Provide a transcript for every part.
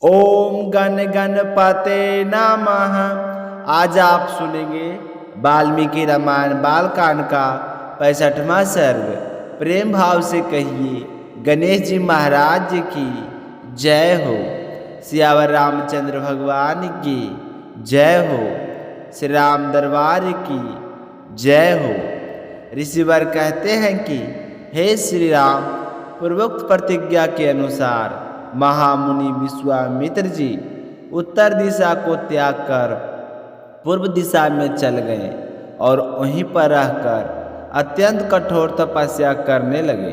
ओम गण गणपते नमः। आज आप सुनेंगे वाल्मीकि रामायण बालकांड का 65वां सर्ग। प्रेम भाव से कहिए गणेश जी महाराज जी की जय हो। सियावर रामचंद्र भगवान की जय हो। श्री राम दरबार की जय हो। ऋषिवर कहते हैं कि हे श्री राम, पूर्वोक्त प्रतिज्ञा के अनुसार महामुनि विश्वामित्र जी उत्तर दिशा को त्याग कर पूर्व दिशा में चल गए और वहीं पर रहकर अत्यंत कठोर तपस्या करने लगे।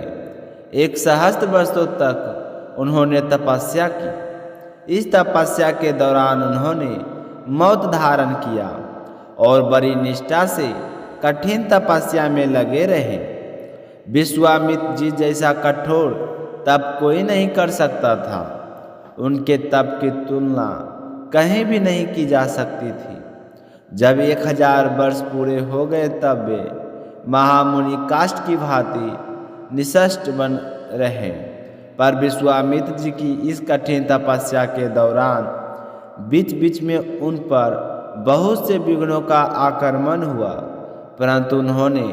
1 सहस्त्र वर्षों तक उन्होंने तपस्या की। इस तपस्या के दौरान उन्होंने मौत धारण किया और बड़ी निष्ठा से कठिन तपस्या में लगे रहे। विश्वामित्र जी जैसा कठोर तप कोई नहीं कर सकता था। उनके तप की तुलना कहीं भी नहीं की जा सकती थी। जब 1000 वर्ष पूरे हो गए तब वे महामुनि काष्ठ की भांति निश्चल बन रहे। पर विश्वामित्र जी की इस कठिन तपस्या के दौरान बीच बीच में उन पर बहुत से विघ्नों का आक्रमण हुआ, परंतु उन्होंने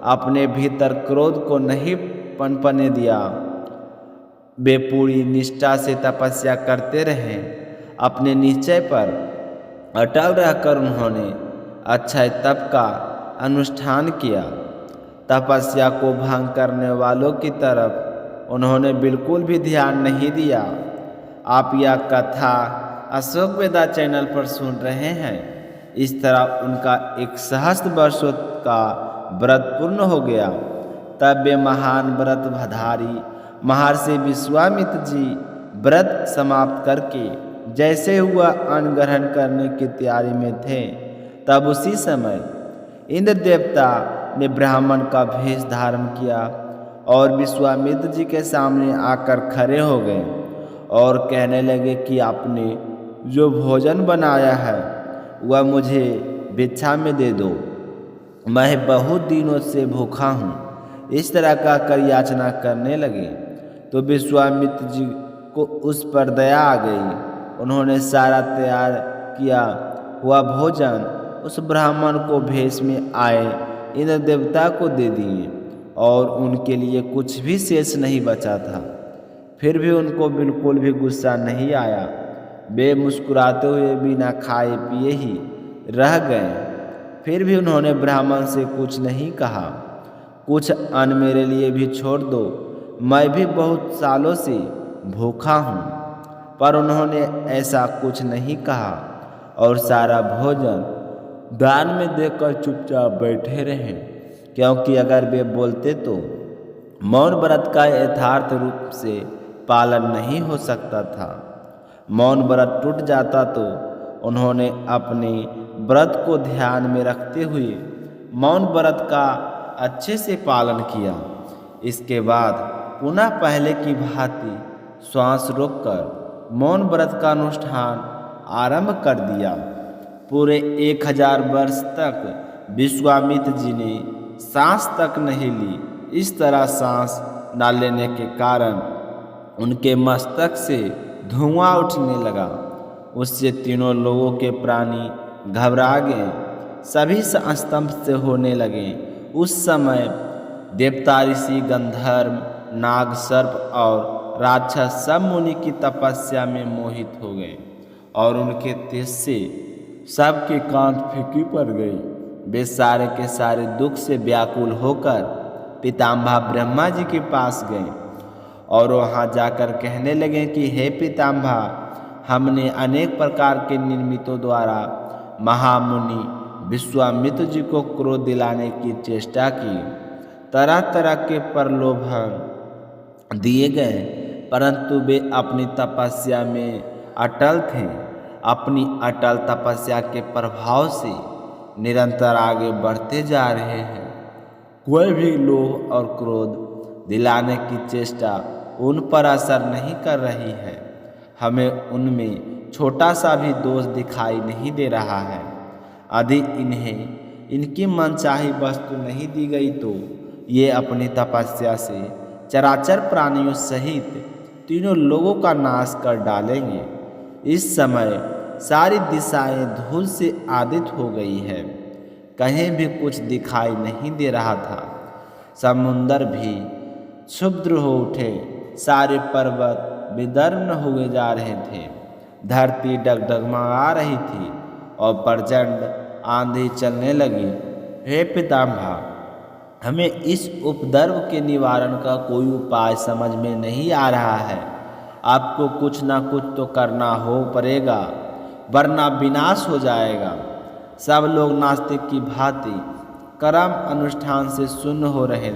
अपने भीतर क्रोध को नहीं पनपने दिया। वे पूरी निष्ठा से तपस्या करते रहे। अपने निश्चय पर अटल रहकर उन्होंने अक्षय तप का अनुष्ठान किया। तपस्या को भंग करने वालों की तरफ उन्होंने बिल्कुल भी ध्यान नहीं दिया। आप यह कथा अशोकवेदा चैनल पर सुन रहे हैं। इस तरह उनका 1 सहस्त्र वर्षों का व्रत पूर्ण हो गया। तब वे महान व्रतधारी महर्षि विश्वामित्र जी व्रत समाप्त करके जैसे हुआ अन्न ग्रहण करने की तैयारी में थे, तब उसी समय इंद्र देवता ने ब्राह्मण का वेश धारण किया और विश्वामित्र जी के सामने आकर खड़े हो गए और कहने लगे कि आपने जो भोजन बनाया है वह मुझे भिक्षा में दे दो। मैं बहुत दिनों से भूखा हूँ। इस तरह का कर याचना करने लगे तो विश्वामित्र जी को उस पर दया आ गई। उन्होंने सारा तैयार किया हुआ भोजन उस ब्राह्मण को भेष में आए इंद्र देवता को दे दिए और उनके लिए कुछ भी शेष नहीं बचा था। फिर भी उनको बिल्कुल भी गुस्सा नहीं आया। वे मुस्कुराते हुए बिना खाए पिए ही रह गए। फिर भी उन्होंने ब्राह्मण से कुछ नहीं कहा। कुछ अन्न मेरे लिए भी छोड़ दो, मैं भी बहुत सालों से भूखा हूँ। पर उन्होंने ऐसा कुछ नहीं कहा और सारा भोजन दान में देकर चुपचाप बैठे रहे, क्योंकि अगर वे बोलते तो मौन व्रत का यथार्थ रूप से पालन नहीं हो सकता था। मौन व्रत टूट जाता तो उन्होंने अपने व्रत को ध्यान में रखते हुए मौन व्रत का अच्छे से पालन किया। इसके बाद पुनः पहले की भांति श्वास रोककर मौन व्रत का अनुष्ठान आरंभ कर दिया। पूरे 1000 वर्ष तक विश्वामित्र जी ने सांस तक नहीं ली। इस तरह सांस न लेने के कारण उनके मस्तक से धुआं उठने लगा। उससे तीनों लोगों के प्राणी घबरा गए, सभी स्तंभ से होने लगे। उस समय देवता, ऋषि, गंधर्व, नाग, सर्प और राक्षस सब मुनि की तपस्या में मोहित हो गए और उनके तेज से सबके कांध फीकी पड़ गई। वे सारे के सारे दुख से व्याकुल होकर पितामह ब्रह्मा जी के पास गए और वहाँ जाकर कहने लगे कि हे पितामह, हमने अनेक प्रकार के निर्मितों द्वारा महामुनि विश्वामित्र जी को क्रोध दिलाने की चेष्टा की। तरह तरह के प्रलोभन दिए गए, परंतु वे अपनी तपस्या में अटल थे। अपनी अटल तपस्या के प्रभाव से निरंतर आगे बढ़ते जा रहे हैं। कोई भी लोभ और क्रोध दिलाने की चेष्टा उन पर असर नहीं कर रही है। हमें उनमें छोटा सा भी दोष दिखाई नहीं दे रहा है। यदि इन्हें इनकी मनचाही वस्तु नहीं दी गई तो ये अपनी तपस्या से चराचर प्राणियों सहित तीनों लोगों का नाश कर डालेंगे। इस समय सारी दिशाएं धूल से आदित हो गई है। कहीं भी कुछ दिखाई नहीं दे रहा था। समुंदर भी क्षुब्ध हो उठे, सारे पर्वत विदर्भ हुए जा रहे थे। धरती डगडगमगा रही थी और प्रचंड आंधी चलने लगी। हे पितामह, हमें इस उपद्रव के निवारण का कोई उपाय समझ में नहीं आ रहा है। आपको कुछ ना कुछ तो करना हो पड़ेगा, वरना विनाश हो जाएगा। सब लोग नास्तिक की भांति कर्म अनुष्ठान से शून्य हो रहे।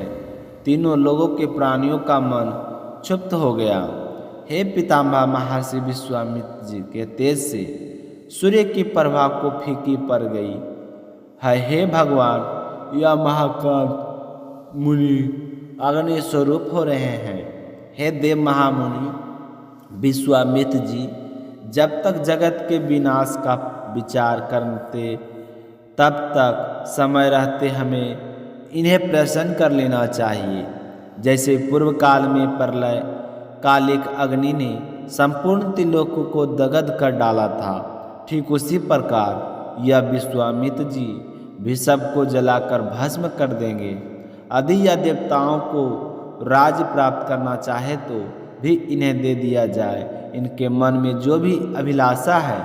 तीनों लोगों के प्राणियों का मन क्षुब्ध हो गया। हे पितामह, महर्षि विश्वामित्र जी के तेज से सूर्य की प्रभा को फीकी पड़ गई है। हे भगवान, यह महाकांत मुनि अग्नि स्वरूप हो रहे हैं। हे देव महामुनि विश्वामित्र जी, जब तक जगत के विनाश का विचार करते तब तक समय रहते हमें इन्हें प्रसन्न कर लेना चाहिए। जैसे पूर्व काल में प्रलय कालिक अग्नि ने संपूर्ण त्रिलोक को दग्ध कर डाला था, ठीक उसी प्रकार यह विश्वामित्र जी भी सबको जलाकर भस्म कर देंगे। यदि यह देवताओं को राज्य प्राप्त करना चाहे तो भी इन्हें दे दिया जाए। इनके मन में जो भी अभिलाषा है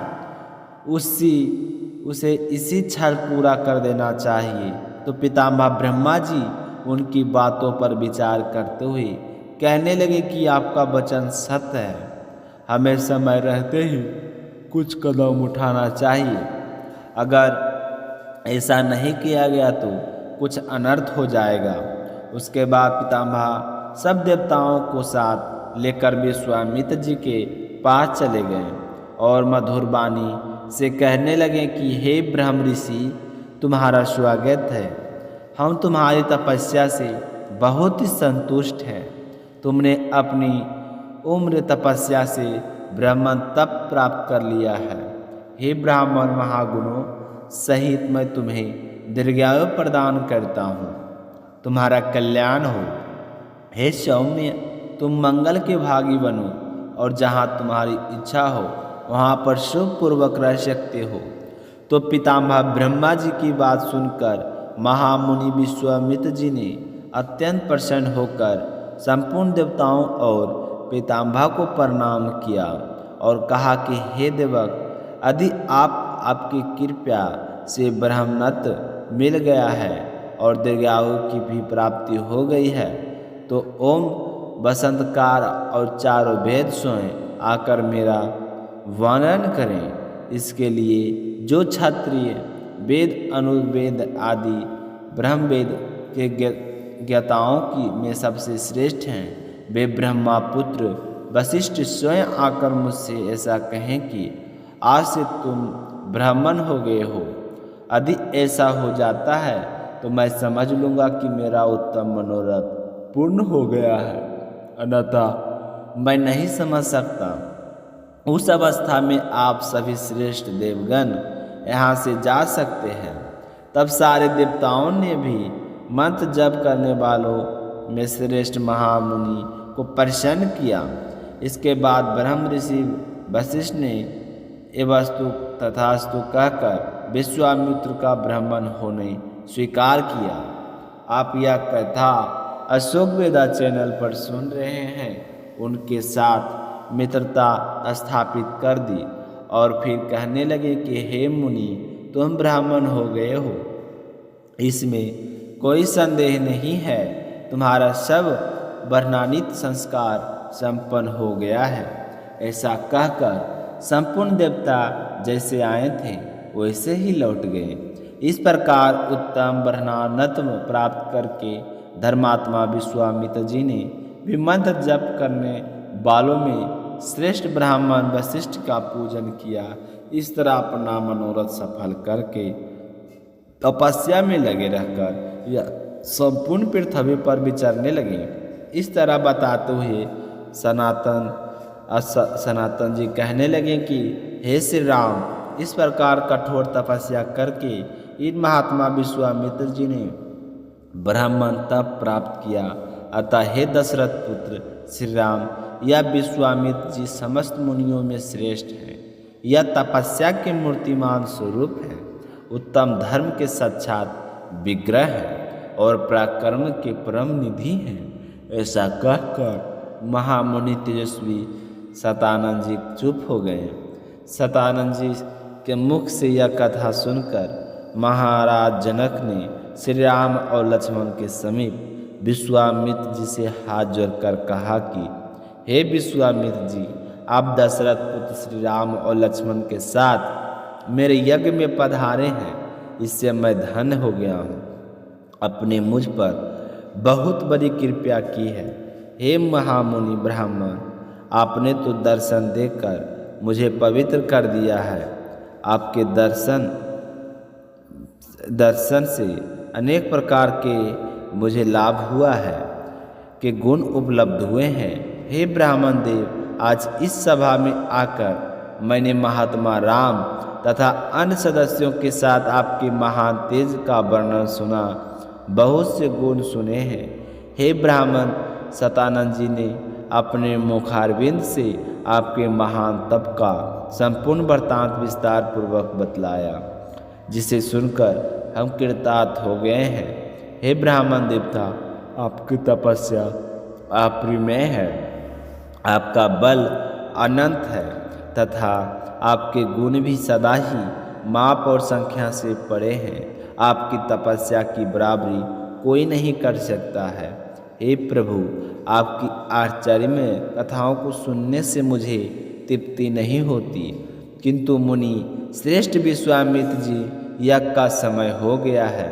उसे इसी क्षण पूरा कर देना चाहिए। तो पितामह ब्रह्मा जी उनकी बातों पर विचार करते हुए कहने लगे कि आपका वचन सत्य है। हमें समय रहते ही कुछ कदम उठाना चाहिए। अगर ऐसा नहीं किया गया तो कुछ अनर्थ हो जाएगा। उसके बाद पितामह सब देवताओं को साथ लेकर विश्वामित्र जी के पास चले गए और मधुर वाणी से कहने लगे कि हे ब्रह्म ऋषि, तुम्हारा स्वागत है। हम तुम्हारी तपस्या से बहुत ही संतुष्ट हैं। तुमने अपनी उम्र तपस्या से ब्रह्मन तप प्राप्त कर लिया है। हे ब्राह्मण महागुणों सहित मैं तुम्हें दीर्घायु प्रदान करता हूँ। तुम्हारा कल्याण हो। हे सौम्य, तुम मंगल के भागी बनो और जहाँ तुम्हारी इच्छा हो वहाँ पर शुभ पूर्वक रह सकते हो। तो पितामह ब्रह्मा जी की बात सुनकर महामुनि विश्वामित्र जी ने अत्यंत प्रसन्न होकर संपूर्ण देवताओं और पितामह को प्रणाम किया और कहा कि हे देवक, यदि आपकी कृपा से ब्रह्मत्व मिल गया है और दीर्घायु की भी प्राप्ति हो गई है तो ओम वसंतकार और चारों वेद स्वयं आकर मेरा वर्णन करें। इसके लिए जो क्षत्रिय वेद अनुवेद आदि ब्रह्मवेद के ज्ञाताओं की में सबसे श्रेष्ठ हैं, वे ब्रह्मा पुत्र वशिष्ठ स्वयं आकर मुझसे ऐसा कहें कि आज से तुम ब्राह्मण हो गए हो। यदि ऐसा हो जाता है तो मैं समझ लूँगा कि मेरा उत्तम मनोरथ पूर्ण हो गया है, अन्यथा मैं नहीं समझ सकता। उस अवस्था में आप सभी श्रेष्ठ देवगण यहाँ से जा सकते हैं। तब सारे देवताओं ने भी मंत्र जप करने वालों में श्रेष्ठ महामुनि को प्रसन्न किया। इसके बाद ब्रह्म ऋषि वशिष्ठ ने एवस्तु तथास्तु कहकर विश्वामित्र का ब्राह्मण होने स्वीकार किया। आप यह कथा अशोक वेदा चैनल पर सुन रहे हैं। उनके साथ मित्रता स्थापित कर दी और फिर कहने लगे कि हे मुनि, तुम ब्राह्मण हो गए हो, इसमें कोई संदेह नहीं है। तुम्हारा सब वर्णनित संस्कार संपन्न हो गया है। ऐसा कहकर संपूर्ण देवता जैसे आए थे वैसे ही लौट गए। इस प्रकार उत्तम वर्णनत्व प्राप्त करके धर्मात्मा विश्वामित्र जी ने भी मंत्र जप करने वालों में श्रेष्ठ ब्राह्मण वशिष्ठ का पूजन किया। इस तरह अपना मनोरथ सफल करके तपस्या में लगे रहकर यह संपूर्ण पृथ्वी पर विचरने लगे। इस तरह बताते हुए सनातन जी कहने लगे कि हे श्री राम, इस प्रकार कठोर तपस्या करके इन महात्मा विश्वामित्र जी ने ब्राह्मण तप प्राप्त किया। अतः हे दशरथ पुत्र श्री राम, यह विश्वामित्र जी समस्त मुनियों में श्रेष्ठ हैं। यह तपस्या के मूर्तिमान स्वरूप है, उत्तम धर्म के साक्षात विग्रह है और पराक्रम के परम निधि हैं। ऐसा कहकर महामुनि तेजस्वी सतानंद जी चुप हो गए। सतानंद जी के मुख से यह कथा सुनकर महाराज जनक ने श्री राम और लक्ष्मण के समीप विश्वामित्र जी से हाथ जोड़कर कहा कि हे विश्वामित्र जी, आप दशरथ पुत्र श्री राम और लक्ष्मण के साथ मेरे यज्ञ में पधारे हैं, इससे मैं धन्य हो गया हूँ। अपने मुझ पर बहुत बड़ी कृपा की है। हे महामुनि ब्राह्मण, आपने तो दर्शन देकर मुझे पवित्र कर दिया है। आपके दर्शन से अनेक प्रकार के मुझे लाभ हुआ है, के गुण उपलब्ध हुए हैं। हे ब्राह्मण देव, आज इस सभा में आकर मैंने महात्मा राम तथा अन्य सदस्यों के साथ आपके महान तेज का वर्णन सुना, बहुत से गुण सुने हैं। हे ब्राह्मण, सतानंद जी ने अपने मुखारविंद से आपके महान तप का संपूर्ण वृत्तांत विस्तार पूर्वक बतलाया, जिसे सुनकर हम कृतार्थ हो गए हैं। हे ब्राह्मण देवता, आपकी तपस्या अप्रिमेय है, आपका बल अनंत है तथा आपके गुण भी सदा ही माप और संख्या से परे हैं। आपकी तपस्या की बराबरी कोई नहीं कर सकता है। हे प्रभु, आपकी आश्चर्यमय कथाओं को सुनने से मुझे तृप्ति नहीं होती, किंतु मुनि श्रेष्ठ विश्वामित्र जी, यज्ञ का समय हो गया है,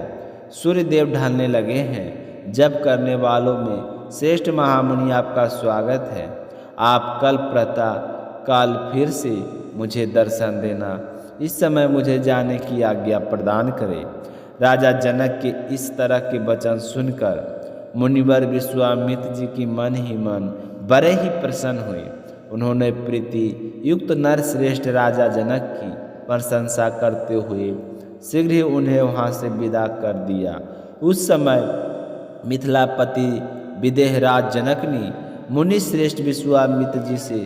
सूर्य देव ढलने लगे हैं। जप करने वालों में श्रेष्ठ महामुनि, आपका स्वागत है। आप कल प्रातः काल फिर से मुझे दर्शन देना। इस समय मुझे जाने की आज्ञा प्रदान करें। राजा जनक के इस तरह के वचन सुनकर मुनिवर विश्वामित्र जी की मन ही मन बड़े ही प्रसन्न हुए। उन्होंने प्रीति युक्त नर श्रेष्ठ राजा जनक की प्रशंसा करते हुए शीघ्र ही उन्हें वहाँ से विदा कर दिया। उस समय मिथिलापति विदेहराज जनक ने मुनि श्रेष्ठ विश्वामित्र जी से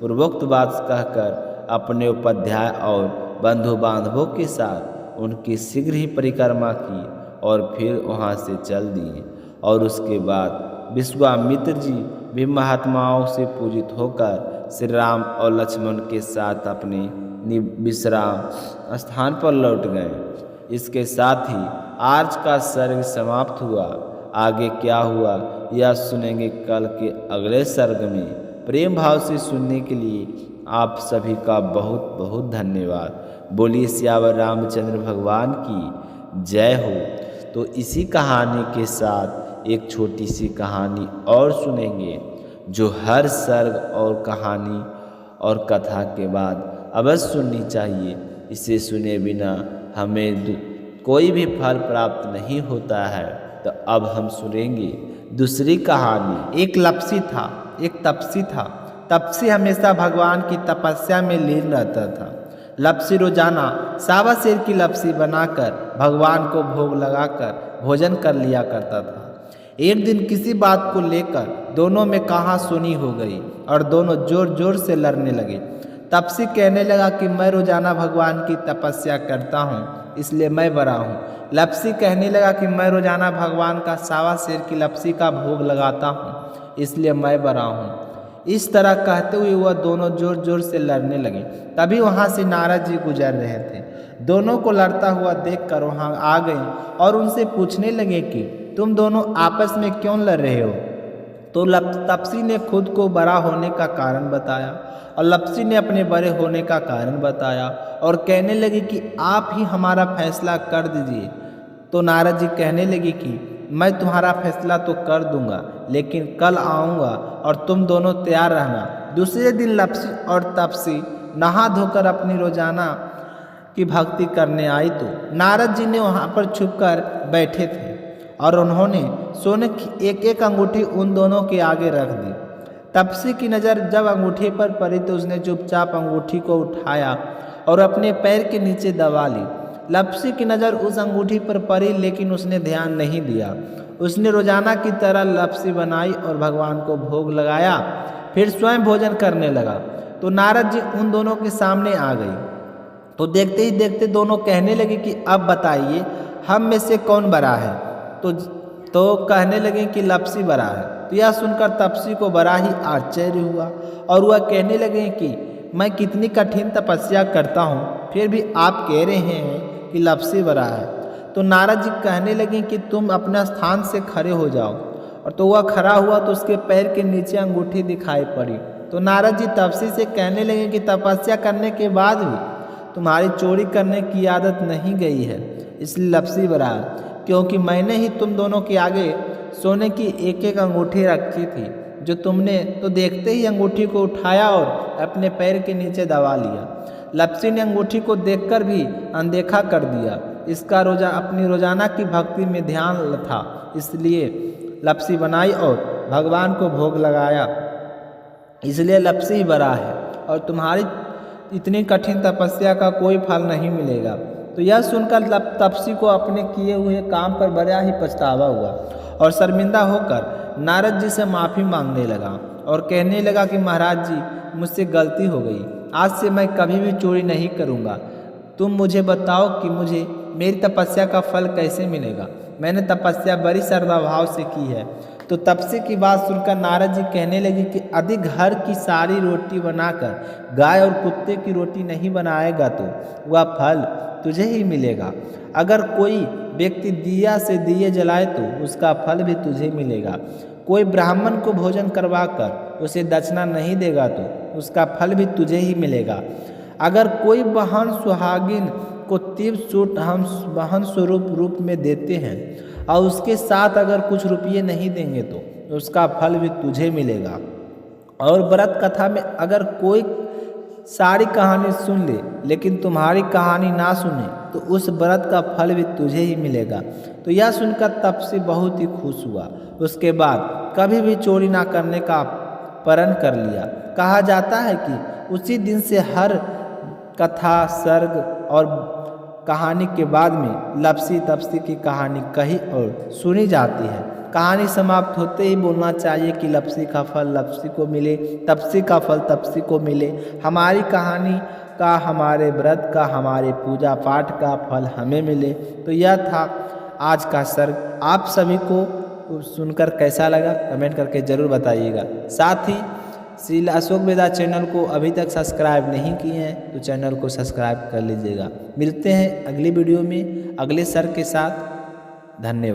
पूर्वोक्त बात कहकर अपने उपाध्याय और बंधु बांधवों के साथ उनकी शीघ्र ही परिक्रमा की और फिर वहाँ से चल दिए। और उसके बाद विश्वामित्र जी भी महात्माओं से पूजित होकर श्री राम और लक्ष्मण के साथ अपने विश्राम स्थान पर लौट गए। इसके साथ ही आज का सर्ग समाप्त हुआ। आगे क्या हुआ यह सुनेंगे कल के अगले सर्ग में। प्रेम भाव से सुनने के लिए आप सभी का बहुत बहुत धन्यवाद। बोलिए सियावर रामचंद्र भगवान की जय हो। तो इसी कहानी के साथ एक छोटी सी कहानी और सुनेंगे, जो हर सर्ग और कहानी और कथा के बाद अवश्य सुननी चाहिए। इसे सुने बिना हमें कोई भी फल प्राप्त नहीं होता है। तो अब हम सुनेंगे दूसरी कहानी। एक लपसी था, एक तपसी था। तपसी हमेशा भगवान की तपस्या में लीन रहता था। लपसी रोजाना सावा शेर की लपसी बनाकर भगवान को भोग लगाकर भोजन कर लिया करता था। एक दिन किसी बात को लेकर दोनों में कहासुनी हो गई और दोनों जोर जोर से लड़ने लगे। तपसी कहने लगा कि मैं रोजाना भगवान की तपस्या करता हूँ, इसलिए मैं बड़ा हूँ। लपसी कहने लगा कि मैं रोजाना भगवान का सावा शेर की लपसी का भोग लगाता हूँ, इसलिए मैं बड़ा हूँ। इस तरह कहते हुए वह दोनों जोर जोर से लड़ने लगे। तभी वहाँ से नारद जी गुजर रहे थे। दोनों को लड़ता हुआ देखकर वहाँ आ गए और उनसे पूछने लगे कि तुम दोनों आपस में क्यों लड़ रहे हो। तो तपसी ने खुद को बड़ा होने का कारण बताया और लपसी ने अपने बड़े होने का कारण बताया और कहने लगे कि आप ही हमारा फैसला कर दीजिए। तो नारद जी कहने लगे कि मैं तुम्हारा फैसला तो कर दूंगा, लेकिन कल आऊँगा और तुम दोनों तैयार रहना। दूसरे दिन लपसी और तपसी नहा धोकर अपनी रोजाना की भक्ति करने आई तो नारद जी ने वहाँ पर छुपकर बैठे थे और उन्होंने सोने की एक एक अंगूठी उन दोनों के आगे रख दी। तपसी की नज़र जब अंगूठी पर पड़ी तो उसने चुपचाप अंगूठी को उठाया और अपने पैर के नीचे दबा ली। लपसी की नज़र उस अंगूठी पर पड़ी, लेकिन उसने ध्यान नहीं दिया। उसने रोजाना की तरह लपसी बनाई और भगवान को भोग लगाया, फिर स्वयं भोजन करने लगा। तो नारद जी उन दोनों के सामने आ गई। तो देखते ही देखते दोनों कहने लगे कि अब बताइए हम में से कौन बड़ा है। तो कहने लगे कि लप्सी बड़ा है। तो यह सुनकर तपसी को बड़ा ही आश्चर्य हुआ और वह कहने लगे कि मैं कितनी कठिन तपस्या करता हूँ, फिर भी आप कह रहे हैं कि लप्सी बड़ा है। तो नारद जी कहने लगे कि तुम अपने स्थान से खड़े हो जाओ। और तो वह खड़ा हुआ तो उसके पैर के नीचे अंगूठी दिखाई पड़ी। तो नारद जी तपसी से कहने लगे कि तपस्या करने के बाद भी तुम्हारी चोरी करने की आदत नहीं गई है, इसलिए लप्सी बड़ा है, क्योंकि मैंने ही तुम दोनों के आगे सोने की एक एक अंगूठी रखी थी, जो तुमने तो देखते ही अंगूठी को उठाया और अपने पैर के नीचे दबा लिया। लप्सी ने अंगूठी को देखकर भी अनदेखा कर दिया। इसका अपनी रोजाना की भक्ति में ध्यान था, इसलिए लप्सी बनाई और भगवान को भोग लगाया, इसलिए लप्सी ही बड़ा है और तुम्हारी इतनी कठिन तपस्या का कोई फल नहीं मिलेगा। तो यह सुनकर तपसी को अपने किए हुए काम पर बड़ा ही पछतावा हुआ और शर्मिंदा होकर नारद जी से माफ़ी मांगने लगा और कहने लगा कि महाराज जी, मुझसे गलती हो गई, आज से मैं कभी भी चोरी नहीं करूँगा। तुम मुझे बताओ कि मुझे मेरी तपस्या का फल कैसे मिलेगा। मैंने तपस्या बड़ी श्रद्धा भाव से की है। तो तपसी की बात सुनकर नारद जी कहने लगे कि यदि घर की सारी रोटी बनाकर गाय और कुत्ते की रोटी नहीं बनाएगा तो वह फल तुझे ही मिलेगा। अगर कोई व्यक्ति दिया से दिए जलाए तो उसका फल भी तुझे मिलेगा। कोई ब्राह्मण को भोजन करवाकर उसे दक्षिणा नहीं देगा तो उसका फल भी तुझे ही मिलेगा। अगर कोई बहन सुहागिन को तीव्र सूट हम बहन स्वरूप रूप में देते हैं और उसके साथ अगर कुछ रुपये नहीं देंगे तो उसका फल भी तुझे मिलेगा। और व्रत कथा में अगर कोई सारी कहानी सुन ले लेकिन तुम्हारी कहानी ना सुने तो उस व्रत का फल भी तुझे ही मिलेगा। तो यह सुनकर तपसी बहुत ही खुश हुआ। उसके बाद कभी भी चोरी ना करने का प्रण कर लिया। कहा जाता है कि उसी दिन से हर कथा, सर्ग और कहानी के बाद में लप्सी तपसी की कहानी कही और सुनी जाती है। कहानी समाप्त होते ही बोलना चाहिए कि लप्सी का फल लप्सी को मिले, तपसी का फल तपसी को मिले। हमारी कहानी का, हमारे व्रत का, हमारे पूजा पाठ का फल हमें मिले। तो यह था आज का सर्ग। आप सभी को सुनकर कैसा लगा कमेंट करके ज़रूर बताइएगा। साथ ही श्री अशोक वेदा चैनल को अभी तक सब्सक्राइब नहीं किए हैं तो चैनल को सब्सक्राइब कर लीजिएगा। मिलते हैं अगली वीडियो में अगले सर्ग के साथ। धन्यवाद।